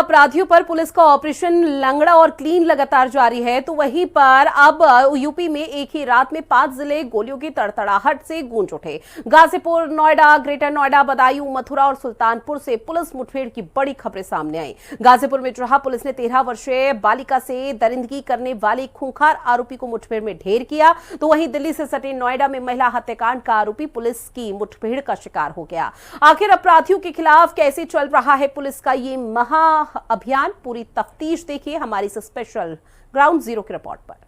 अपराधियों पर पुलिस का ऑपरेशन लंगड़ा और क्लीन लगातार जारी है, तो वहीं पर अब यूपी में एक ही रात में 5 जिले गोलियों की तड़तड़ाहट से गूंज उठे। गाजीपुर, नोएडा, ग्रेटर नोएडा, बदायूं, मथुरा और सुल्तानपुर से पुलिस मुठभेड़ की बड़ी खबरें सामने आई। गाजीपुर में जहां पुलिस ने 13 वर्षीय बालिका से दरिंदगी करने वाले खूंखार आरोपी को मुठभेड़ में ढेर किया, तो वहीं दिल्ली से सटे नोएडा में महिला हत्याकांड का आरोपी पुलिस की मुठभेड़ का शिकार हो गया। आखिर अपराधियों के खिलाफ कैसे चल रहा है पुलिस का ये महा अभियान, पूरी तफ्तीश देखिए हमारी इस स्पेशल ग्राउंड जीरो की रिपोर्ट पर।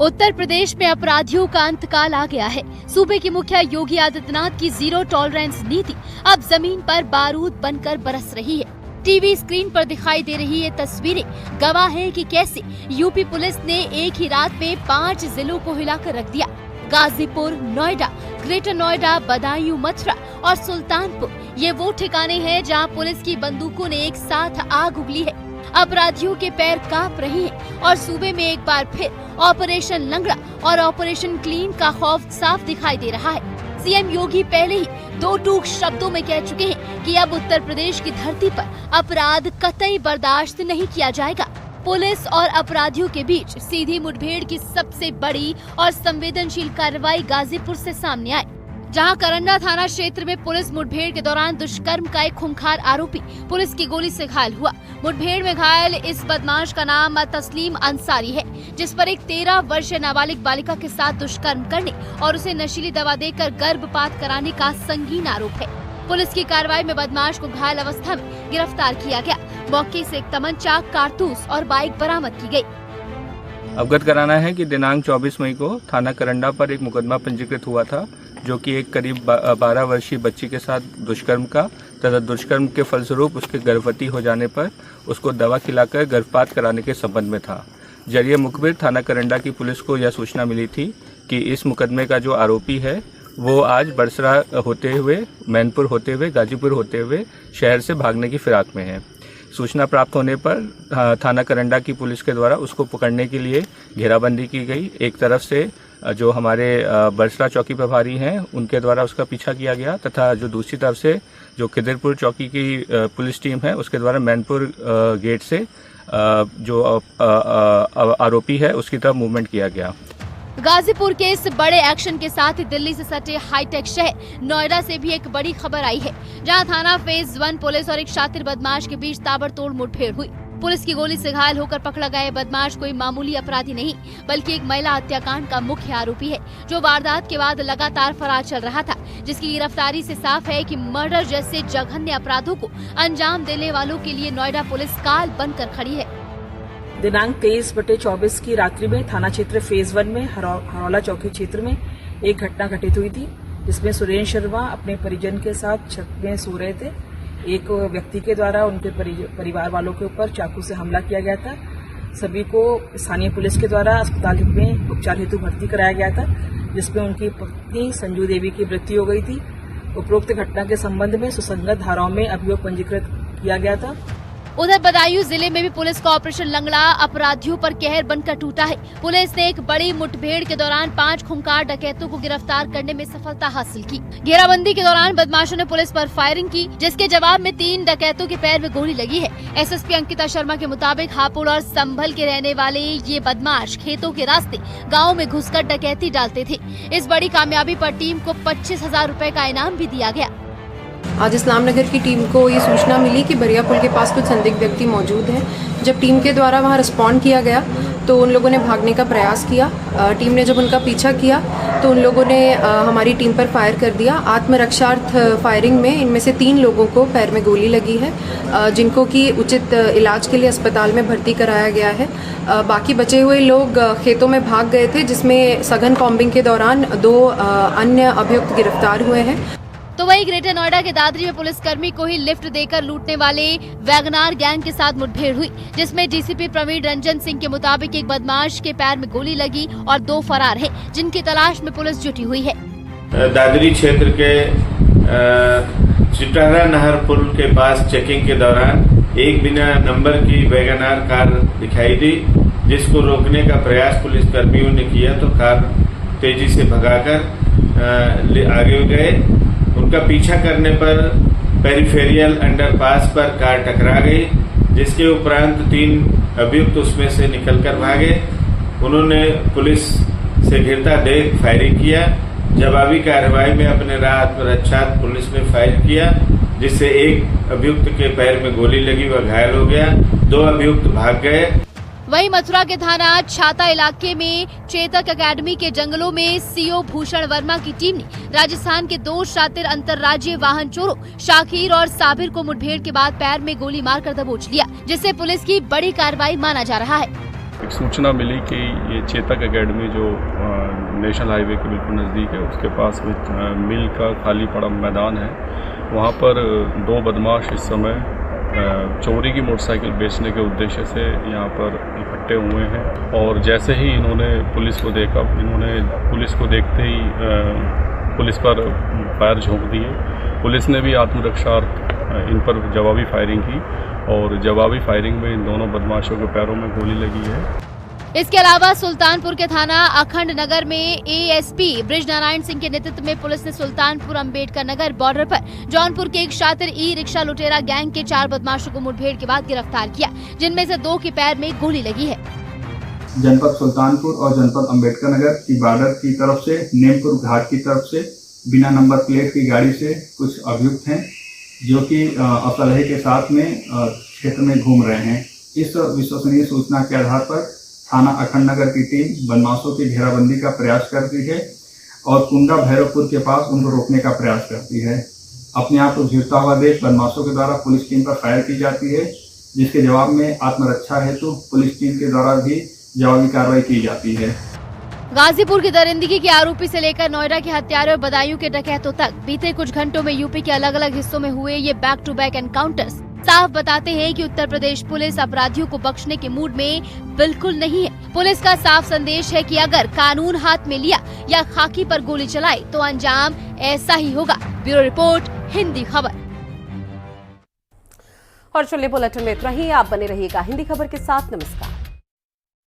उत्तर प्रदेश में अपराधियों का अंतकाल आ गया है। सूबे के मुखिया योगी आदित्यनाथ की जीरो टॉलरेंस नीति अब जमीन पर बारूद बनकर बरस रही है। टीवी स्क्रीन पर दिखाई दे रही ये तस्वीरें गवाह हैं कि कैसे यूपी पुलिस ने एक ही रात में 5 जिलों को हिलाकर रख दिया। गाजीपुर, नोएडा, ग्रेटर नोएडा, बदायूं, मथुरा और सुल्तानपुर ये वो ठिकाने हैं जहां पुलिस की बंदूकों ने एक साथ आग उगली है। अपराधियों के पैर कांप रहे हैं और सूबे में एक बार फिर ऑपरेशन लंगड़ा और ऑपरेशन क्लीन का खौफ साफ दिखाई दे रहा है। सीएम योगी पहले ही 2 टूक शब्दों में कह चुके हैं कि अब उत्तर प्रदेश की धरती पर अपराध कतई बर्दाश्त नहीं किया जाएगा। पुलिस और अपराधियों के बीच सीधी मुठभेड़ की सबसे बड़ी और संवेदनशील कार्रवाई गाजीपुर से सामने आई, जहां करंडा थाना क्षेत्र में पुलिस मुठभेड़ के दौरान दुष्कर्म का एक खूंखार आरोपी पुलिस की गोली से घायल हुआ। मुठभेड़ में घायल इस बदमाश का नाम तस्लीम अंसारी है, जिस पर एक 13 वर्षीय नाबालिग बालिका के साथ दुष्कर्म करने और उसे नशीली दवा देकर गर्भपात कराने का संगीन आरोप है। पुलिस की कार्रवाई में बदमाश को घायल अवस्था में गिरफ्तार किया गया। मौके से एक तमंचा, कारतूस और बाइक बरामद की गयी। अवगत कराना है कि दिनांक 24 मई को थाना करंडा पर एक मुकदमा पंजीकृत हुआ था, जो कि एक करीब 12 वर्षीय बच्ची के साथ दुष्कर्म का तथा दुष्कर्म के फलस्वरूप उसके गर्भवती हो जाने पर उसको दवा खिलाकर गर्भपात कराने के संबंध में था। जरिए मुखबिर थाना करंडा की पुलिस को यह सूचना मिली थी कि इस मुकदमे का जो आरोपी है वो आज बरसरा होते हुए, मैनपुर होते हुए, गाजीपुर होते हुए शहर से भागने की फिराक में है। सूचना प्राप्त होने पर थाना करंडा की पुलिस के द्वारा उसको पकड़ने के लिए घेराबंदी की गई। एक तरफ से जो हमारे बरसरा चौकी प्रभारी हैं उनके द्वारा उसका पीछा किया गया, तथा जो दूसरी तरफ से जो खिदरपुर चौकी की पुलिस टीम है उसके द्वारा मैनपुर गेट से जो आरोपी है उसकी तरफ मूवमेंट किया गया। गाजीपुर के इस बड़े एक्शन के साथ ही दिल्ली से सटे हाईटेक शहर नोएडा से भी एक बड़ी खबर आई है, जहां थाना फेज 1 पुलिस और एक शातिर बदमाश के बीच ताबड़तोड़ मुठभेड़ हुई। पुलिस की गोली से घायल होकर पकड़ा गया बदमाश कोई मामूली अपराधी नहीं, बल्कि एक महिला हत्याकांड का मुख्य आरोपी है, जो वारदात के बाद लगातार फरार चल रहा था, जिसकी गिरफ्तारी से साफ है कि मर्डर जैसे जघन्य अपराधों को अंजाम देने वालों के लिए नोएडा पुलिस काल बनकर खड़ी है। दिनांक 23/24 की रात्रि में थाना क्षेत्र फेज 1 में हरौला चौकी क्षेत्र में एक घटना घटित हुई थी, जिसमें सुरेंद्र शर्मा अपने परिजन के साथ छत में सो रहे थे। एक व्यक्ति के द्वारा उनके परिवार वालों के ऊपर चाकू से हमला किया गया था। सभी को स्थानीय पुलिस के द्वारा अस्पताल में उपचार हेतु भर्ती कराया गया था, जिसमें उनकी पत्नी संजू देवी की मृत्यु हो गई थी। उपरोक्त घटना के संबंध में सुसंगत धाराओं में अभियोग पंजीकृत किया गया था। उधर बदायूं जिले में भी पुलिस का ऑपरेशन लंगड़ा अपराधियों पर कहर बनकर टूटा है। पुलिस ने एक बड़ी मुठभेड़ के दौरान 5 खूंखार डकैतों को गिरफ्तार करने में सफलता हासिल की। घेराबंदी के दौरान बदमाशों ने पुलिस पर फायरिंग की, जिसके जवाब में 3 डकैतों के पैर में गोली लगी है। एसएसपी अंकिता शर्मा के मुताबिक हापुड़ और संभल के रहने वाले ये बदमाश खेतों के रास्ते गाँव में घुसकर डकैती डालते थे। इस बड़ी कामयाबी पर टीम को 25,000 रूपए का इनाम भी दिया गया। आज इस्लाम नगर की टीम को ये सूचना मिली कि बरिया पुल के पास कुछ संदिग्ध व्यक्ति मौजूद हैं। जब टीम के द्वारा वहां रिस्पॉन्ड किया गया तो उन लोगों ने भागने का प्रयास किया। टीम ने जब उनका पीछा किया तो उन लोगों ने हमारी टीम पर फायर कर दिया। आत्मरक्षार्थ फायरिंग में इनमें से 3 लोगों को पैर में गोली लगी है, जिनको कि उचित इलाज के लिए अस्पताल में भर्ती कराया गया है। बाकी बचे हुए लोग खेतों में भाग गए थे, जिसमें सघन कॉम्बिंग के दौरान 2 अन्य अभियुक्त गिरफ्तार हुए हैं। तो वही ग्रेटर नोएडा के दादरी में पुलिसकर्मी को ही लिफ्ट देकर लूटने वाले वैगनार गैंग के साथ मुठभेड़ हुई, जिसमें डीसीपी प्रवीण रंजन सिंह के मुताबिक एक बदमाश के पैर में गोली लगी और 2 फरार हैं, जिनकी तलाश में पुलिस जुटी हुई है। दादरी क्षेत्र के चिटहरा नहर पुल के पास चेकिंग के दौरान एक बिना नंबर की वैगनार कार दिखाई दी, जिसको रोकने का प्रयास पुलिस कर्मियों ने किया तो कार तेजी से भगाकर आगे गए। उनका पीछा करने पर पेरिफेरियल अंडरपास पर कार टकरा गई, जिसके उपरांत 3 अभियुक्त उसमें से निकलकर भागे। उन्होंने पुलिस से घिरता देख फायरिंग किया। जवाबी कार्रवाई में अपने राह आत्मरक्षार्थ पुलिस ने फायर किया, जिससे एक अभियुक्त के पैर में गोली लगी, वह घायल हो गया। 2 अभियुक्त भाग गए। वहीं मथुरा के थाना छाता इलाके में चेतक एकेडमी के जंगलों में सीओ भूषण वर्मा की टीम ने राजस्थान के 2 शातिर अंतर्राज्यीय वाहन चोरों शाकिर और साबिर को मुठभेड़ के बाद पैर में गोली मारकर दबोच लिया, जिससे पुलिस की बड़ी कार्रवाई माना जा रहा है। एक सूचना मिली कि ये चेतक एकेडमी जो नेशनल हाईवे के बिल्कुल नज़दीक है, उसके पास मिल का खाली पड़ा मैदान है। वहाँ पर 2 बदमाश इस समय चोरी की मोटरसाइकिल बेचने के उद्देश्य से यहाँ पर इकट्ठे हुए हैं और जैसे ही इन्होंने पुलिस को देखा, इन्होंने पुलिस को देखते ही पुलिस पर फायर झोंक दिए। पुलिस ने भी आत्मरक्षार्थ इन पर जवाबी फायरिंग की और जवाबी फायरिंग में इन दोनों बदमाशों के पैरों में गोली लगी है। इसके अलावा सुल्तानपुर के थाना अखंड नगर में एएसपी ब्रिज नारायण सिंह के नेतृत्व में पुलिस ने सुल्तानपुर अंबेडकर नगर बॉर्डर पर जौनपुर के एक शातिर ई रिक्शा लुटेरा गैंग के 4 बदमाशों को मुठभेड़ के बाद गिरफ्तार किया, जिनमें से 2 के पैर में गोली लगी है। जनपद सुल्तानपुर और जनपद अंबेडकर नगर की बॉर्डर की तरफ से नेमपुर घाट की तरफ से बिना नंबर प्लेट की गाड़ी से कुछ अभियुक्त हैं जो कि असलहे के साथ में क्षेत्र में घूम रहे हैं। इस विश्वसनीय सूचना के आधार पर थाना अखंड नगर की टीम बदमाशों की घेराबंदी का प्रयास करती है और कुंडा भैरवपुर के पास उनको रोकने का प्रयास करती है। अपने आप को घिरता हुआ देख बदमाशों के द्वारा पुलिस टीम पर फायर की जाती है, जिसके जवाब में आत्मरक्षा हेतु पुलिस टीम के द्वारा भी जवाबी कार्रवाई की जाती है। गाजीपुर की दरिंदगी के आरोपी से लेकर नोएडा के हत्यारों और बदायूं के डकैतों तक बीते कुछ घंटों में यूपी के अलग अलग हिस्सों में हुए ये बैक टू बैक एनकाउंटर्स साफ बताते हैं कि उत्तर प्रदेश पुलिस अपराधियों को बख्शने के मूड में बिल्कुल नहीं है। पुलिस का साफ संदेश है कि अगर कानून हाथ में लिया या खाकी पर गोली चलाई तो अंजाम ऐसा ही होगा। ब्यूरो रिपोर्ट, हिंदी खबर। और चलिए बुलेटिन में इतना ही। आप बने रहिएगा हिंदी खबर के साथ। नमस्कार।